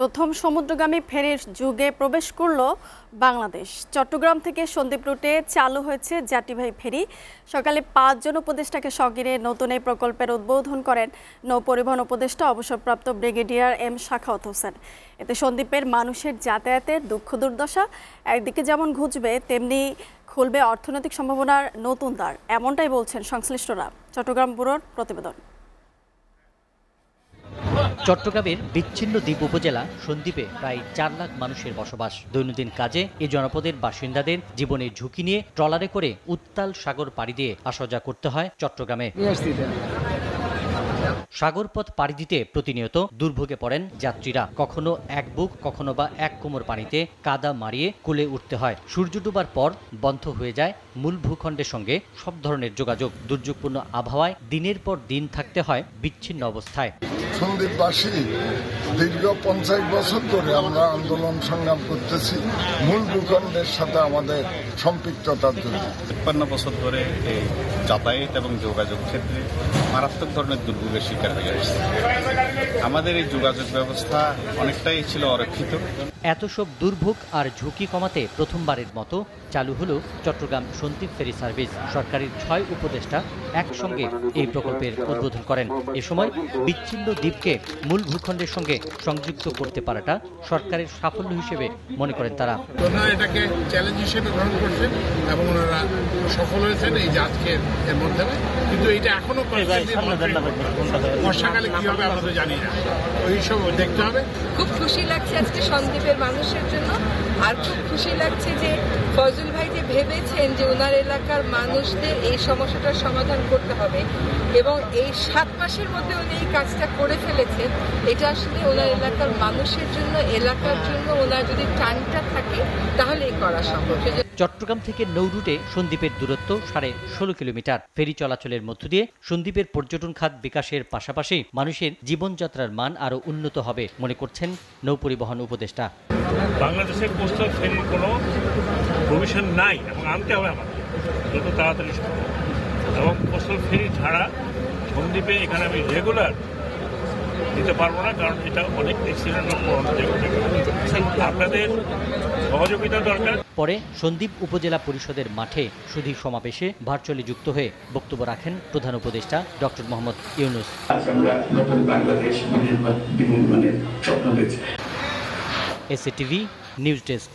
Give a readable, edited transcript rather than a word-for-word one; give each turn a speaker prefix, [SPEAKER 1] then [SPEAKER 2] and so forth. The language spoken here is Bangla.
[SPEAKER 1] প্রথম সমুদ্রগামী ফেরির যুগে প্রবেশ করল বাংলাদেশ। চট্টগ্রাম থেকে সন্দ্বীপ রুটে চালু হয়েছে যাত্রীবাহী ফেরি। সকালে 5 জন উপদেষ্টাকে সঙ্গে নিয়ে নতুন এই প্রকল্পের উদ্বোধন করেন নৌপরিবহন উপদেষ্টা অবসরপ্রাপ্ত ব্রিগেডিয়ার এম সাখাওয়াত হোসেন। এতে সন্দ্বীপের মানুষের যাতায়াতের দুঃখ দুর্দশা একদিকে যেমন ঘুচবে, তেমনি খুলবে অর্থনৈতিক সম্ভাবনার নতুন দ্বার, এমনটাই বলছেন সংশ্লিষ্টরা। চট্টগ্রাম ব্যুরোর প্রতিবেদন।
[SPEAKER 2] চট্টগ্রামের বিচ্ছিন্ন দ্বীপ উপজেলা সন্দ্বীপে প্রায় 4 লাখ মানুষের বসবাস। দৈনন্দিন কাজে এই জনপদের বাসিন্দাদের জীবনের ঝুঁকি নিয়ে ট্রলারে করে উত্তাল সাগর পাড়ি দিয়ে আসা যাওয়া করতে হয় চট্টগ্রামে। সাগরপথ পাড়ি দিতে প্রতিনিয়ত দুর্ভোগে পড়েন যাত্রীরা। কখনো এক বুক, কখনো বা এক কোমর পানিতে কাদা মারিয়ে কুলে উঠতে হয়। সূর্য ডুবার পর বন্ধ হয়ে যায় মূল ভূখণ্ডের সঙ্গে সব ধরনের যোগাযোগ। দুর্যোগপূর্ণ আবহাওয়ায় দিনের পর দিন থাকতে হয় বিচ্ছিন্ন অবস্থায়।
[SPEAKER 3] সন্দ্বীপবাসী দীর্ঘ 50 বছর ধরে আমরা আন্দোলন সংগ্রাম করতেছি মূল ভূখণ্ডের সাথে আমাদের সম্পৃক্ততার জন্য।
[SPEAKER 4] 53 বছর ধরে এই যাতায়াত এবং যোগাযোগ ক্ষেত্রে মারাত্মক ধরনের দুর্ভোগের শিকার হয়ে আসছে। আমাদের এই যোগাযোগ ব্যবস্থা অনেকটাই ছিল অরক্ষিত।
[SPEAKER 2] এত সব দুর্ভোগ আর ঝুঁকি কমাতে প্রথমবারের মতো চালু হলো চট্টগ্রাম সন্দ্বীপ ফেরি সার্ভিস। সরকারের 6 উপদেষ্টা একসঙ্গে এই প্রকল্পের উদ্বোধন করেন। এ সময় বিচ্ছিন্ন দ্বীপকে মূল ভূখণ্ডের সঙ্গে সংযুক্ত করতে পারাটা সরকারের সাফল্য হিসেবে মনে করেন তারা।
[SPEAKER 5] ওনারা এটাকে চ্যালেঞ্জ হিসেবে গ্রহণ করছেন এবং ওনারা সফল হয়েছেন এই আজকের এর মাধ্যমে। কিন্তু এটা এখনো বর্ষাকালে কি হবে আমরা তো জানি না, ওই সব দেখতে হবে।
[SPEAKER 6] খুব খুশি লাগছে আজকে সন্দ্বীপের মানুষের জন্য। আর খুব খুশি লাগছে যে ফজল ভাই যে ভেবেছেন যে ওনার এলাকার মানুষদের এই সমস্যাটার সমাধান করতে হবে এবং এই 7 মাসের মধ্যে উনি এই কাজটা করে ফেলেছেন। এটা আসলে ওনার এলাকার মানুষের জন্য, এলাকার জন্য ওনার যদি টানটা থাকে তাহলে এই করা সম্ভব।
[SPEAKER 2] চট্টগ্রাম থেকে নৌ রুটে সন্দ্বীপের দূরত্ব 16.5 কিলোমিটার। ফেরি চলাচলের মধ্য দিয়ে সন্দ্বীপের পর্যটন খাত বিকাশের পাশাপাশি মানুষের জীবনযাত্রার মান আরও উন্নত হবে মনে করছেন নৌপরিবহন উপদেষ্টা।
[SPEAKER 7] বাংলাদেশের কোস্টাল ফেরির কোনো প্রভিশন নাই এবং আনতে হবে আমাদের যত তাড়াতাড়ি সম্ভব। এবং কোস্টাল ফেরি ছাড়া সন্দ্বীপে এখানে আমি রেগুলার দিতে পারবো না, কারণ এটা অনেক অ্যাক্সিডেন্ট আপনাদের সহযোগিতা দরকার।
[SPEAKER 2] পরে সন্দ্বীপ উপজেলা পরিষদের মাঠে সুধী সমাবেশে ভার্চুয়ালি যুক্ত হয়ে বক্তব্য রাখেন প্রধান উপদেষ্টা doctor Mohammad Yunus. SATV news desk.